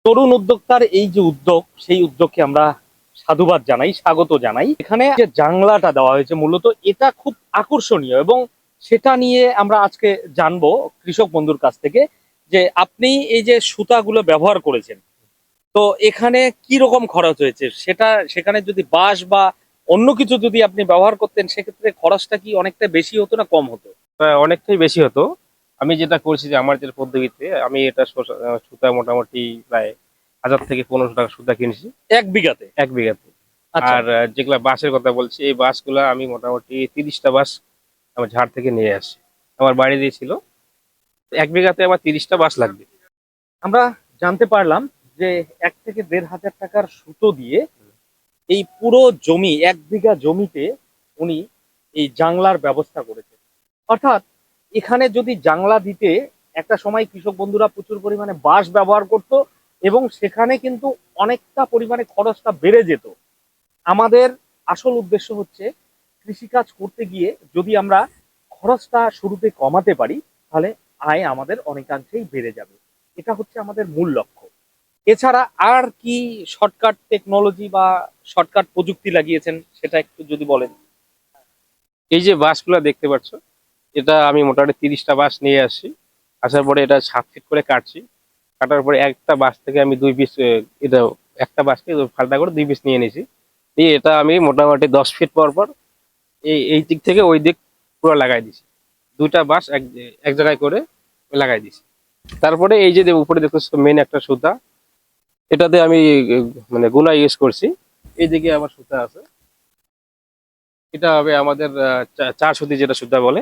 তরুণ উদ্যোক্তার এই যে উদ্যোগ, সেই উদ্যোগকে আমরা সাধুবাদ জানাই, স্বাগত জানাই। এখানে যে জাংলাটা দেওয়া হয়েছে মূলত এটা খুব আকর্ষণীয়, এবং সেটা নিয়ে আমরা আজকে জানবো কৃষক বন্ধুর কাছ থেকে যে আপনি এই যে সুতাগুলো ব্যবহার করেছেন, তো এখানে কি রকম খরচ হয়েছে, সেখানে যদি বাঁশ বা অন্য কিছু যদি আপনি ব্যবহার করতেন, সেক্ষেত্রে খরচটা কি অনেকটা বেশি হতো না কম হতো? অনেকটাই বেশি হতো। আমি যেটা করছি যে আমার যে পদ্ধতিতে আমি এটা সুতা মোটামুটি প্রায় 1000 থেকে 1500 টাকা সুতা কিনছি এক বিঘাতে? 1 বিঘাতে। আচ্ছা। আর যেগুলা বাঁশের কথা বলছি, এই বাঁশগুলা আমি মোটামুটি 30টা বাঁশ আমার ঝাড় থেকে নিয়ে আসি। আমার বাড়ি দিয়েছিল, 1 বিঘাতে আমার 30টা বাঁশ লাগবে। আমরা জানতে পারলাম যে 1 থেকে 1500 টাকার সুতো দিয়ে এই পুরো জমি, 1 বিঘা জমিতে উনি এই জাংলার ব্যবস্থা করেছেন। অর্থাৎ এখানে যদি জাংলা দিতে একটা সময় কৃষক বন্ধুরা প্রচুর পরিমাণে বাঁশ ব্যবহার করত, এবং সেখানে কিন্তু অনেকটা পরিমাণে খরচটা বেড়ে যেত। আমাদের আসল উদ্দেশ্য হচ্ছে কৃষিকাজ করতে গিয়ে যদি আমরা খরচটা শুরুতে কমাতে পারি, তাহলে আয় আমাদের অনেকাংশেই বেড়ে যাবে। এটা হচ্ছে আমাদের মূল লক্ষ্য। এছাড়া আর কি শর্টকাট টেকনোলজি বা শর্টকাট প্রযুক্তি লাগিয়েছেন, সেটা একটু যদি বলেন। এই যে বাঁশগুলা দেখতে পাচ্ছ, এটা আমি মোটামুটি 30টা বাঁশ নিয়ে আসি। আসার পরে এটা 7 ফিট করে কাটছি। কাটার পরে একটা বাঁশ থেকে আমি 2 পিস, এটা একটা বাঁশকে ফালটা করে 2 পিস নিয়ে নিয়েছি। দিয়ে এটা আমি মোটামুটি 10 ফিট পর পর এই এই দিক থেকে ওই দিক পুরো লাগাই দিছি। দুইটা বাঁশ এক এক জায়গায় করে লাগাই দিছি। তারপরে এই যে উপরে দেখতেছো মেন একটা সুতা, এটাতে আমি মানে গুনা ইউজ করছি। এইদিকে আবার সুতা আছে, এটা হবে আমাদের 4 সুতি যেটা সুতা বলে।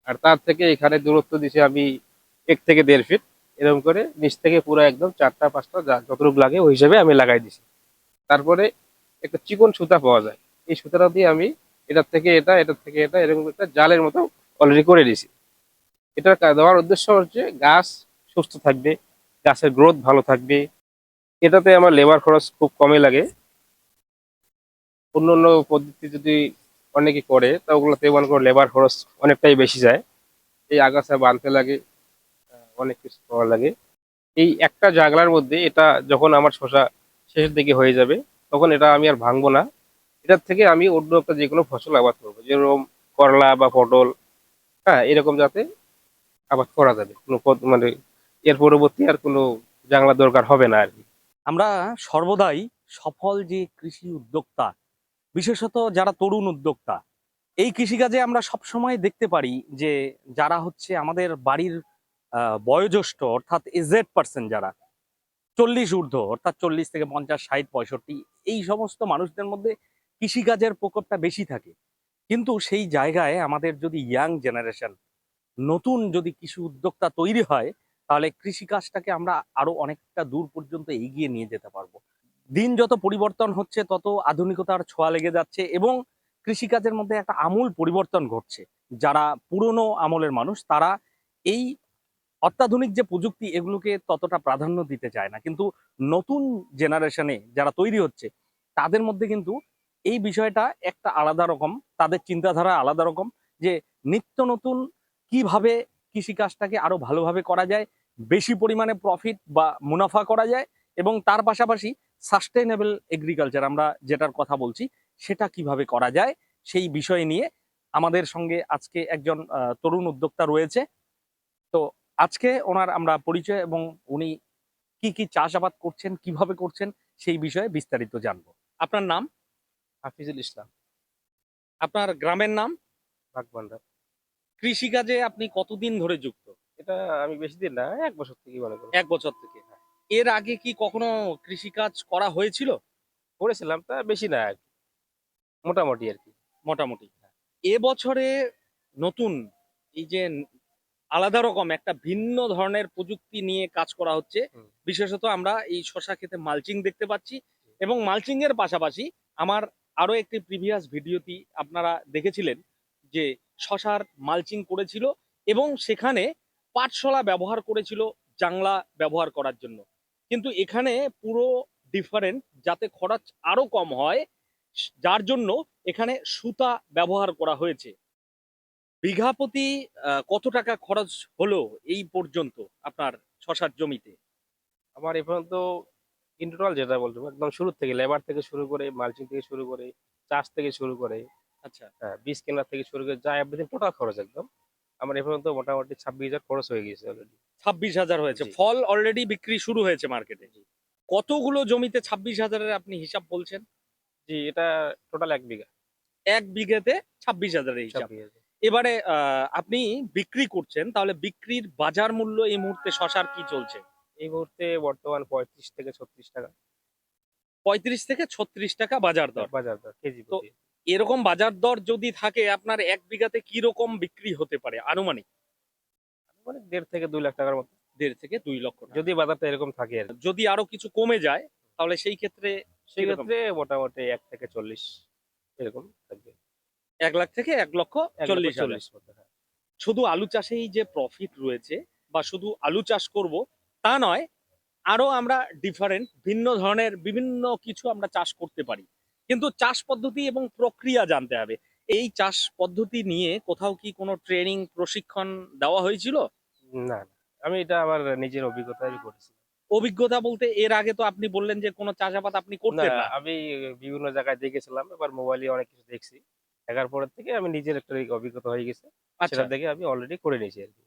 আর তার থেকে এখানে দূরত্ব দিছি আমি 1 থেকে 1.5 ফিট। এরকম করে নিচ থেকে পুরো একদম 4টা 5টা যতটুকু লাগে ওই হিসাবে আমি লাগাই দিছি। তারপরে একটা চিকন সুতা পাওয়া যায়, এই সুতাটা দিয়ে আমি এটার থেকে এটা, এটার থেকে এটা, এরকম একটা জালের মতো অলরেডি করে দিছি। এটা দেওয়ার উদ্দেশ্য হচ্ছে গাছ সুস্থ থাকবে, গাছের গ্রোথ ভালো থাকবে। এটাতে আমার লেবার খরচ খুব কমই লাগে। অন্য অন্য পদ্ধতি যদি অনেকে করে তা ওগুলোতে মনে করো লেবার খরচ অনেকটাই বেশি যায়। এই আগাছা বাঁধতে লাগে, অনেক কিছু করা লাগে। এই একটা জাগলার মধ্যে এটা যখন আমার শসা শেষের দিকে হয়ে যাবে, তখন এটা আমি আর ভাঙবো না। এটার থেকে আমি অন্য একটা যে কোনো ফসল আবাদ করবো, যেরকম করলা বা পটল। হ্যাঁ, এরকম যাতে আবাদ করা যাবে, কোনো মানে এর পরবর্তী আর কোনো জাংলা দরকার হবে না আর কি। আমরা সর্বদাই সফল যে কৃষি উদ্যোক্তা, বিশেষত যারা তরুণ উদ্যোক্তা, এই কৃষিকাজে আমরা সবসময় দেখতে পারি যে যারা হচ্ছে আমাদের বাড়ির বয়োজ্যেষ্ঠ, অর্থাৎ এজেড পার্সন, যারা 40 ঊর্ধ্ব, অর্থাৎ 40 থেকে 50, 60, 65, এই সমস্ত মানুষদের মধ্যে কৃষিকাজের প্রকোপটা বেশি থাকে। কিন্তু সেই জায়গায় আমাদের যদি ইয়াং জেনারেশন, নতুন যদি কৃষি উদ্যোক্তা তৈরি হয়, তাহলে কৃষিকাজটাকে আমরা আরো অনেকটা দূর পর্যন্ত এগিয়ে নিয়ে যেতে পারবো। দিন যত পরিবর্তন হচ্ছে, তত আধুনিকতার ছোঁয়া লেগে যাচ্ছে, এবং কৃষিকাজের মধ্যে একটা আমূল পরিবর্তন ঘটছে। যারা পুরনো আমলের মানুষ, তারা এই অত্যাধুনিক যে প্রযুক্তি, এগুলোকে ততটা প্রাধান্য দিতে চায় না। কিন্তু নতুন জেনারেশনে যারা তৈরি হচ্ছে, তাদের মধ্যে কিন্তু এই বিষয়টা একটা আলাদা রকম, তাদের চিন্তাধারা আলাদা রকম, যে নিত্য নতুন কিভাবে কৃষিকাজটাকে আরো ভালোভাবে করা যায়, বেশি পরিমাণে প্রফিট বা মুনাফা করা যায়, এবং তার পাশাপাশি সাস্টেইনেবল এগ্রিকালচার আমরা যেটার কথা বলছি, সেটা কিভাবে করা যায়, সেই বিষয় নিয়ে আমাদের সঙ্গে আজকে একজন তরুণ উদ্যোক্তা রয়েছে। তো আজকে ওনার আমরা পরিচয়, এবং উনি কি কি চাষাবাদ করছেন, কিভাবে করছেন, সেই বিষয়ে বিস্তারিত জানবো। আপনার নাম? হাফিজুল ইসলাম, আপনার গ্রামের নাম? ভাগবান্ডার। কৃষিকাজে আপনি কতদিন ধরে যুক্ত? এটা আমি বেশি দিন না, 1 বছর থেকে মনে করো। 1 বছর থেকে? এর আগে কি কখনো কৃষিকাজ করা হয়েছিল? করেছিলাম, তা বেশি না আর কি, মোটামুটি আর কি। মোটামুটি। এবছরে নতুন এই যে আলাদা রকম একটা ভিন্ন ধরনের প্রযুক্তি নিয়ে কাজ করা হচ্ছে, হুম। বিশেষত আমরা এই শশা ক্ষেতে মালচিং দেখতে পাচ্ছি, এবং মালচিং এর পাশাপাশি আমার আরো একটি প্রিভিয়াস ভিডিওটি আপনারা দেখেছিলেন যে শশার মালচিং করেছিল, এবং সেখানে পাটশলা ব্যবহার করেছিল জাংলা ব্যবহার করার জন্য। কিন্তু এখানে পুরো ডিফারেন্ট, যাতে খরচ আরো কম হয়, যার জন্য এখানে সুতা ব্যবহার করা হয়েছে। বিঘা প্রতি কত টাকা খরচ হলো এই পর্যন্ত আপনার শশার জমিতে? আমার এ পর্যন্ত ইন টোটাল যেটা বলতে পারবো, একদম শুরু থেকে লেবার থেকে শুরু করে, মালচিং থেকে শুরু করে, চাষ থেকে শুরু করে, আচ্ছা, হ্যাঁ, বীজ কেনার থেকে শুরু করে যা এভরিথিং টোটাল খরচ একদম আমার এ পর্যন্ত মোটামুটি 26,000 খরচ হয়ে গেছে অলরেডি। 26,000 হয়েছে। জি। ফল অলরেডি বিক্রি শুরু হয়েছে মার্কেটে। জি। কতগুলো জমিতে 26,000-এর আপনি হিসাব বলছেন? জি, এটা টোটাল 1 বিঘা। 1 বিঘাতে 26,000-এর সব হিসাব। বিঘা। এবারে আপনি বিক্রি করছেন, তাহলে বিক্রির বাজার মূল্য এই মুহূর্তে শসার কি চলছে? এই মুহূর্তে বর্তমান 35 থেকে 36 টাকা 35 থেকে 36 টাকা বাজার দর। বাজার দর কেজি তো প্রতি। এরকম বাজার দর যদি থাকে আপনার 1 বিঘাতে কি রকম বিক্রি হতে পারে আনুমানিক? মানে 1.5 থেকে 2 লাখ টাকার মতো। 1.5 থেকে 2 লক্ষ টাকা। যদি বাজারটা এরকম থাকে আরকি। যদি আরো কিছু কমে যায় তাহলে সেই ক্ষেত্রে কিরকম? সেক্ষেত্রে মোটামুটি 1 থেকে 40 এরকম থাকবে। 1 লাখ থেকে 1,40,000। 1,40,000 মতো, হ্যাঁ। শুধু আলু চাষেই যে প্রফিট রয়েছে বা শুধু আলু চাষ করব তা নয়, আরো আমরা ডিফারেন্ট ভিন্ন ধরনের বিভিন্ন কিছু আমরা চাষ করতে পারি। কিন্তু চাষ পদ্ধতি এবং প্রক্রিয়া জানতে হবে। এই চাষ পদ্ধতি নিয়ে কোথাও কি কোনো ট্রেনিং প্রশিক্ষণ দেওয়া হয়েছিল? না, না। আমি এটা আমার নিজের অভিজ্ঞতায় আমি করেছি। অভিজ্ঞতা বলতে এর আগে তো আপনি বললেন যে কোনো চাষাবাদ আপনি না, করতেন না। আমি বিভিন্ন জায়গায় দেখেছিলাম। এবার মোবাইলে অনেক কিছু দেখছি। দেখার পরের থেকে আমি নিজের একটা অভিজ্ঞতা হয়ে গেছে। আচ্ছা, সেটা দেখে আমি অলরেডি করে নিয়েছি আরকি।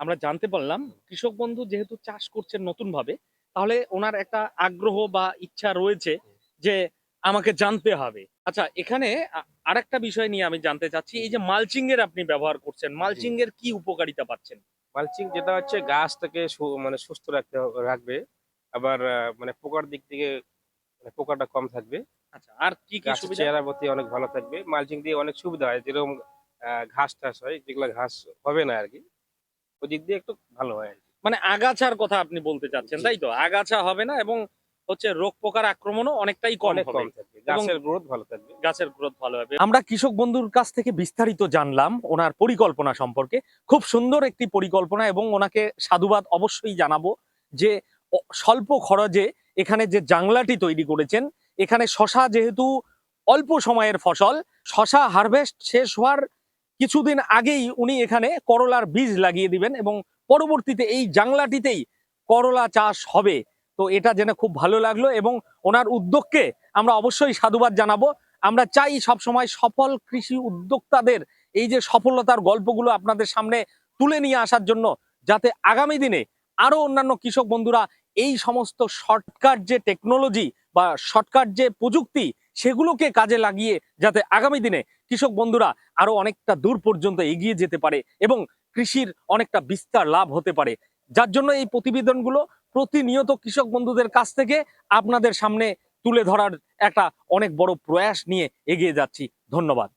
আমরা জানতে পারলাম কৃষক বন্ধু যেহেতু চাষ করছেন নতুন ভাবে, তাহলে ওনার একটা আগ্রহ বা ইচ্ছা রয়েছে যে আমাকে জানতে হবে। আচ্ছা, এখানে আরেকটা বিষয় নিয়ে আমি জানতে চাচ্ছি, এই যে মালচিং এর আপনি ব্যবহার করছেন, জি। মালচিং এর কি উপকারিতা পাচ্ছেন? মালচিং যেটা হচ্ছে গাছটাকে মানে সুস্থ রাখবে। আবার মানে পোকার দিক থেকে মানে পোকাটা কম থাকবে। আচ্ছা, আর কি কি গাছের সুবিধা? চেহারা প্রতি অনেক ভালো থাকবে। মালচিং দিয়ে অনেক সুবিধা হয়। যেরকম ঘাস-টাস হয়, যেগুলা ঘাস হবে না আরকি। ওদিক দিয়ে একটু ভালো হয় আরকি। মানে আগাছার কথা আপনি বলতে চাচ্ছেন, জি, তাই তো? আগাছা হবে না এবং হচ্ছে রোগ পোকার আক্রমণও অনেকটাই কম অনেক হবে কম থাকবে। এবং গাছের গ্রোথ ভালো থাকবে। গাছের গ্রোথ ভালো হবে। আমরা কৃষক বন্ধুর কাছ থেকে বিস্তারিত জানলাম ওনার পরিকল্পনা সম্পর্কে। খুব সুন্দর একটি পরিকল্পনা এবং ওনাকে সাধুবাদ অবশ্যই জানাবো যে স্বল্প খরচে এখানে যে জাংলাটি তৈরি করেছেন, এখানে শশা যেহেতু অল্প সময়ের ফসল, শশা হারভেস্ট শেষ হওয়ার কিছুদিন আগেই উনি এখানে করলার বীজ লাগিয়ে দিবেন এবং পরবর্তীতে এই জাংলাটিতেই করলা চাষ হবে। তো এটা জেনে খুব ভালো লাগলো এবং ওনার উদ্যোগকে আমরা অবশ্যই সাধুবাদ জানাবো। আমরা চাই সবসময় সফল কৃষি উদ্যোক্তাদের এই যে সফলতার গল্পগুলো আপনাদের সামনে তুলে নিয়ে আসার জন্য, যাতে আগামী দিনে আরো অন্যান্য কৃষক বন্ধুরা এই সমস্ত শর্টকাট যে টেকনোলজি বা শর্টকাট যে প্রযুক্তি সেগুলোকে কাজে লাগিয়ে যাতে আগামী দিনে কৃষক বন্ধুরা আরো অনেকটা দূর পর্যন্ত এগিয়ে যেতে পারে এবং কৃষির অনেকটা বিস্তার লাভ হতে পারে। যার জন্য এই প্রতিবেদনগুলো প্রতিনিয়ত কৃষক বন্ধুদের কাছ থেকে আপনাদের সামনে তুলে ধরার একটা অনেক বড় প্রয়াস নিয়ে এগিয়ে যাচ্ছি। ধন্যবাদ।